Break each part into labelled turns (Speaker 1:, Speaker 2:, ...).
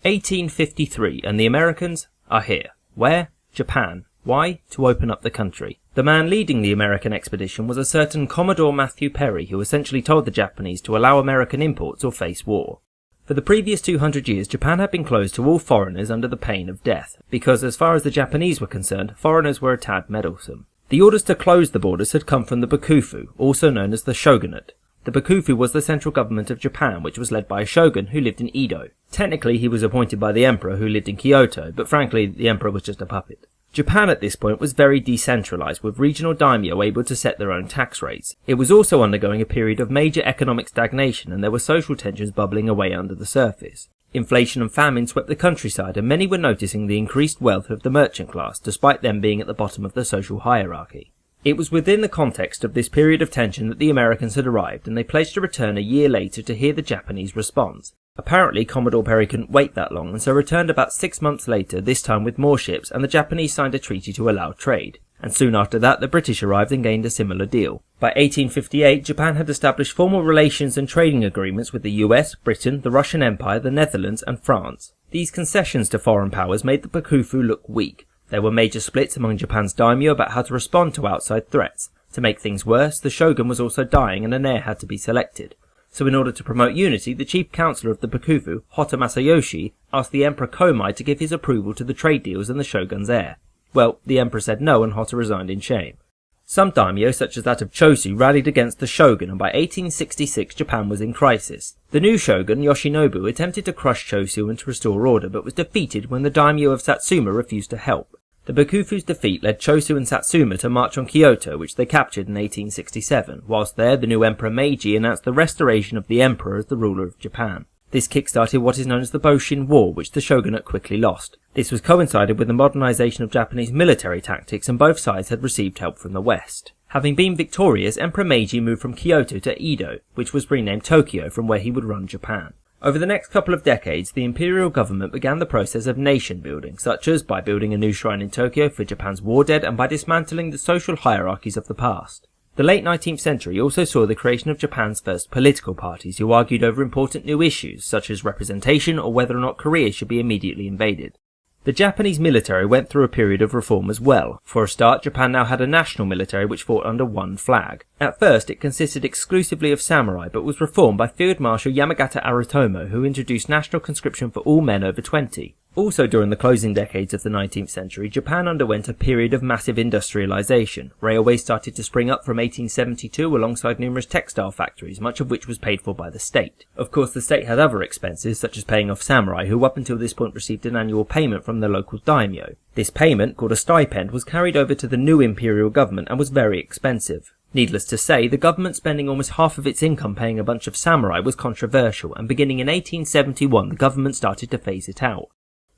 Speaker 1: 1853, and the Americans are here. Where? Japan. Why? To open up the country. The man leading the American expedition was a certain Commodore Matthew Perry, who essentially told the Japanese to allow American imports or face war. For the previous 200 years, Japan had been closed to all foreigners under the pain of death, because as far as the Japanese were concerned, foreigners were a tad meddlesome. The orders to close the borders had come from the Bakufu, also known as the shogunate. The Bakufu was the central government of Japan, which was led by a shogun who lived in Edo. Technically, he was appointed by the emperor, who lived in Kyoto, but frankly, the emperor was just a puppet. Japan at this point was very decentralized, with regional daimyo able to set their own tax rates. It was also undergoing a period of major economic stagnation, and there were social tensions bubbling away under the surface. Inflation and famine swept the countryside, and many were noticing the increased wealth of the merchant class, despite them being at the bottom of the social hierarchy. It was within the context of this period of tension that the Americans had arrived, and they pledged to return a year later to hear the Japanese response. Apparently, Commodore Perry couldn't wait that long, and so returned about 6 months later, this time with more ships, and the Japanese signed a treaty to allow trade. And soon after that, the British arrived and gained a similar deal. By 1858, Japan had established formal relations and trading agreements with the US, Britain, the Russian Empire, the Netherlands, and France. These concessions to foreign powers made the Bakufu look weak. There were major splits among Japan's daimyo about how to respond to outside threats. To make things worse, the shogun was also dying and an heir had to be selected. So in order to promote unity, the chief counselor of the Bakufu, Hotta Masayoshi, asked the Emperor Komai to give his approval to the trade deals and the shogun's heir. Well, the emperor said no, and Hotta resigned in shame. Some daimyo, such as that of Chosu, rallied against the shogun, and by 1866 Japan was in crisis. The new shogun, Yoshinobu, attempted to crush Chosu and to restore order, but was defeated when the daimyo of Satsuma refused to help. The Bakufu's defeat led Chosu and Satsuma to march on Kyoto, which they captured in 1867. Whilst there, the new Emperor Meiji announced the restoration of the emperor as the ruler of Japan. This kick-started what is known as the Boshin War, which the shogunate quickly lost. This was coincided with the modernization of Japanese military tactics, and both sides had received help from the West. Having been victorious, Emperor Meiji moved from Kyoto to Edo, which was renamed Tokyo, from where he would run Japan. Over the next couple of decades, the imperial government began the process of nation building, such as by building a new shrine in Tokyo for Japan's war dead and by dismantling the social hierarchies of the past. The late 19th century also saw the creation of Japan's first political parties, who argued over important new issues, such as representation or whether or not Korea should be immediately invaded. The Japanese military went through a period of reform as well. For a start, Japan now had a national military which fought under one flag. At first, it consisted exclusively of samurai, but was reformed by Field Marshal Yamagata Aritomo, who introduced national conscription for all men over 20. Also during the closing decades of the 19th century, Japan underwent a period of massive industrialization. Railways started to spring up from 1872 alongside numerous textile factories, much of which was paid for by the state. Of course, the state had other expenses, such as paying off samurai, who up until this point received an annual payment from the local daimyo. This payment, called a stipend, was carried over to the new imperial government and was very expensive. Needless to say, the government spending almost half of its income paying a bunch of samurai was controversial, and beginning in 1871 the government started to phase it out.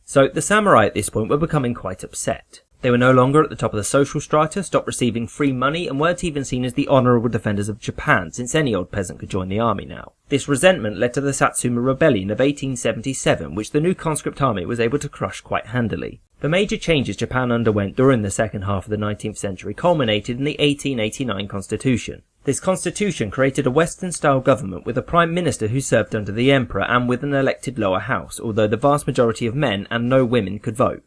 Speaker 1: So the samurai at this point were becoming quite upset. They were no longer at the top of the social strata, stopped receiving free money, and weren't even seen as the honourable defenders of Japan, since any old peasant could join the army now. This resentment led to the Satsuma Rebellion of 1877, which the new conscript army was able to crush quite handily. The major changes Japan underwent during the second half of the 19th century culminated in the 1889 Constitution. This constitution created a Western-style government with a prime minister who served under the emperor and with an elected lower house, although the vast majority of men and no women could vote.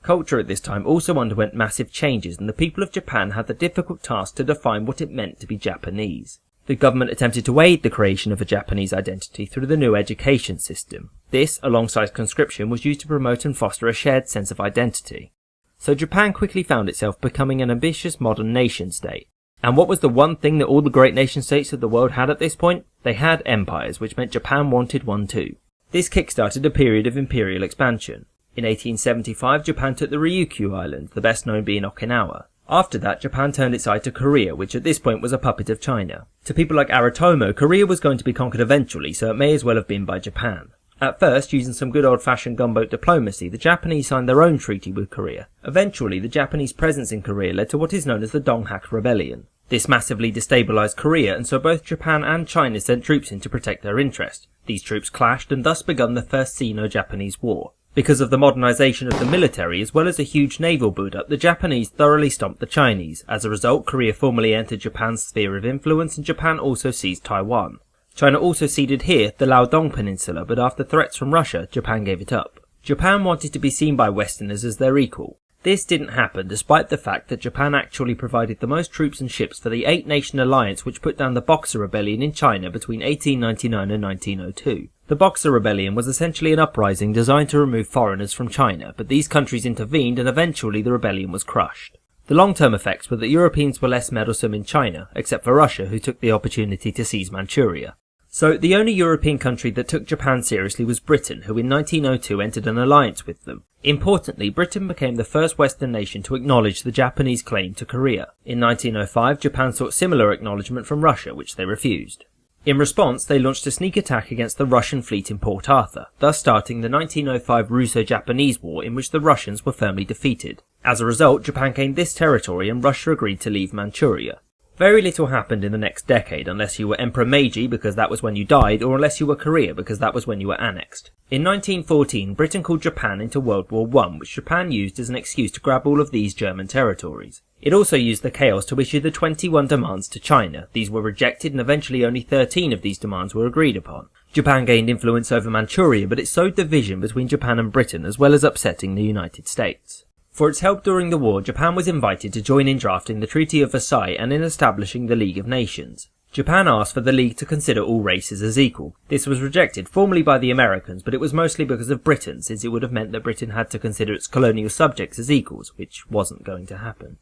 Speaker 1: Culture at this time also underwent massive changes, and the people of Japan had the difficult task to define what it meant to be Japanese. The government attempted to aid the creation of a Japanese identity through the new education system. This, alongside conscription, was used to promote and foster a shared sense of identity. So Japan quickly found itself becoming an ambitious modern nation-state. And what was the one thing that all the great nation-states of the world had at this point? They had empires, which meant Japan wanted one too. This kick-started a period of imperial expansion. In 1875, Japan took the Ryukyu Islands, the best known being Okinawa. After that, Japan turned its eye to Korea, which at this point was a puppet of China. To people like Aritomo, Korea was going to be conquered eventually, so it may as well have been by Japan. At first, using some good old-fashioned gunboat diplomacy, the Japanese signed their own treaty with Korea. Eventually, the Japanese presence in Korea led to what is known as the Donghak Rebellion. This massively destabilized Korea, and so both Japan and China sent troops in to protect their interest. These troops clashed and thus begun the First Sino-Japanese War. Because of the modernization of the military as well as a huge naval build-up, the Japanese thoroughly stomped the Chinese. As a result, Korea formally entered Japan's sphere of influence, and Japan also seized Taiwan. China also ceded here the Liaodong Peninsula, but after threats from Russia, Japan gave it up. Japan wanted to be seen by Westerners as their equal. This didn't happen despite the fact that Japan actually provided the most troops and ships for the Eight-Nation Alliance which put down the Boxer Rebellion in China between 1899 and 1902. The Boxer Rebellion was essentially an uprising designed to remove foreigners from China, but these countries intervened and eventually the rebellion was crushed. The long-term effects were that Europeans were less meddlesome in China, except for Russia, who took the opportunity to seize Manchuria. So, the only European country that took Japan seriously was Britain, who in 1902 entered an alliance with them. Importantly, Britain became the first Western nation to acknowledge the Japanese claim to Korea. In 1905, Japan sought similar acknowledgement from Russia, which they refused. In response, they launched a sneak attack against the Russian fleet in Port Arthur, thus starting the 1905 Russo-Japanese War in which the Russians were firmly defeated. As a result, Japan gained this territory and Russia agreed to leave Manchuria. Very little happened in the next decade unless you were Emperor Meiji because that was when you died, or unless you were Korea because that was when you were annexed. In 1914, Britain called Japan into World War I, which Japan used as an excuse to grab all of these German territories. It also used the chaos to issue the 21 demands to China. These were rejected and eventually only 13 of these demands were agreed upon. Japan gained influence over Manchuria, but it sowed division between Japan and Britain as well as upsetting the United States. For its help during the war, Japan was invited to join in drafting the Treaty of Versailles and in establishing the League of Nations. Japan asked for the League to consider all races as equal. This was rejected formally by the Americans, but it was mostly because of Britain, since it would have meant that Britain had to consider its colonial subjects as equals, which wasn't going to happen.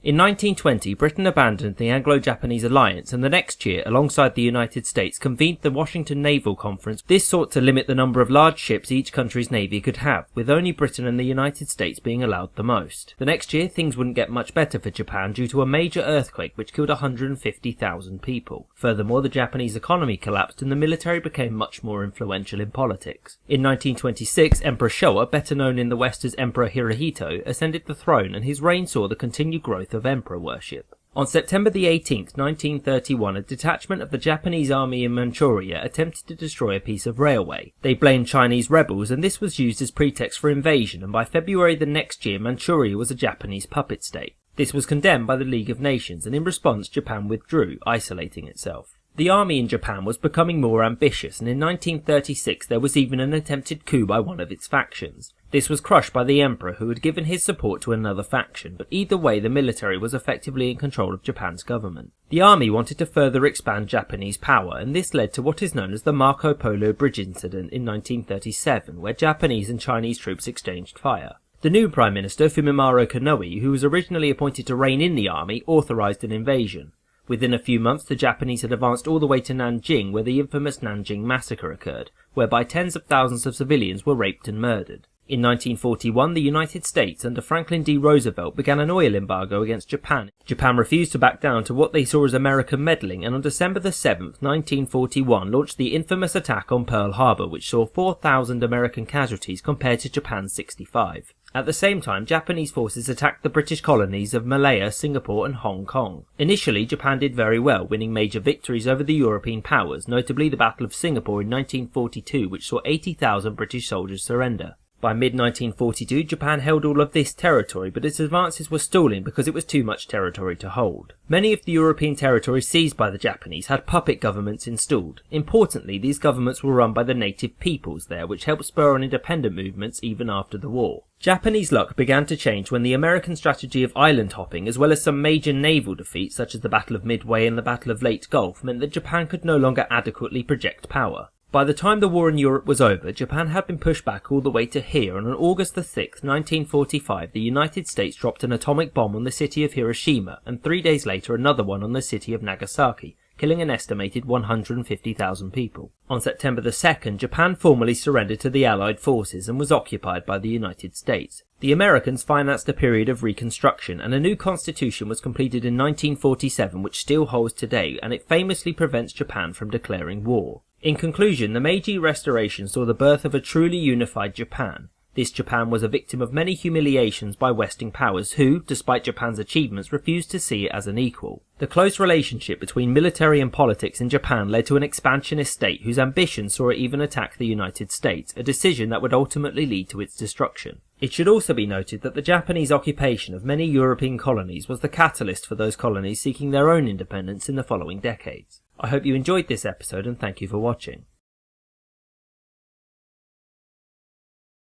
Speaker 1: In 1920, Britain abandoned the Anglo-Japanese alliance and the next year, alongside the United States, convened the Washington Naval Conference. This sought to limit the number of large ships each country's navy could have, with only Britain and the United States being allowed the most. The next year, things wouldn't get much better for Japan due to a major earthquake which killed 150,000 people. Furthermore, the Japanese economy collapsed and the military became much more influential in politics. In 1926, Emperor Showa, better known in the West as Emperor Hirohito, ascended the throne and his reign saw the continued growth of emperor worship. On September the 18th, 1931, a detachment of the Japanese army in Manchuria attempted to destroy a piece of railway. They blamed Chinese rebels and this was used as pretext for invasion, and by February the next year Manchuria was a Japanese puppet state. This was condemned by the League of Nations and in response Japan withdrew, isolating itself. The army in Japan was becoming more ambitious and in 1936 there was even an attempted coup by one of its factions. This was crushed by the emperor who had given his support to another faction, but either way the military was effectively in control of Japan's government. The army wanted to further expand Japanese power and this led to what is known as the Marco Polo Bridge incident in 1937 where Japanese and Chinese troops exchanged fire. The new Prime Minister, Fumimaro Konoe, who was originally appointed to rein in the army, authorised an invasion. Within a few months the Japanese had advanced all the way to Nanjing where the infamous Nanjing massacre occurred, whereby tens of thousands of civilians were raped and murdered. In 1941, the United States under Franklin D. Roosevelt began an oil embargo against Japan. Japan refused to back down to what they saw as American meddling and on December the 7th, 1941 launched the infamous attack on Pearl Harbor which saw 4,000 American casualties compared to Japan's 65. At the same time, Japanese forces attacked the British colonies of Malaya, Singapore and Hong Kong. Initially, Japan did very well, winning major victories over the European powers, notably the Battle of Singapore in 1942 which saw 80,000 British soldiers surrender. By mid-1942, Japan held all of this territory, but its advances were stalling because it was too much territory to hold. Many of the European territories seized by the Japanese had puppet governments installed. Importantly, these governments were run by the native peoples there, which helped spur on independent movements even after the war. Japanese luck began to change when the American strategy of island hopping, as well as some major naval defeats such as the Battle of Midway and the Battle of Leyte Gulf, meant that Japan could no longer adequately project power. By the time the war in Europe was over, Japan had been pushed back all the way to here, and on August the 6th, 1945, the United States dropped an atomic bomb on the city of Hiroshima, and 3 days later another one on the city of Nagasaki, killing an estimated 150,000 people. On September the 2nd, Japan formally surrendered to the Allied forces and was occupied by the United States. The Americans financed a period of reconstruction, and a new constitution was completed in 1947 which still holds today, and it famously prevents Japan from declaring war. In conclusion, the Meiji Restoration saw the birth of a truly unified Japan. This Japan was a victim of many humiliations by Western powers who, despite Japan's achievements, refused to see it as an equal. The close relationship between military and politics in Japan led to an expansionist state whose ambitions saw it even attack the United States, a decision that would ultimately lead to its destruction. It should also be noted that the Japanese occupation of many European colonies was the catalyst for those colonies seeking their own independence in the following decades. I hope you enjoyed this episode and thank you for watching.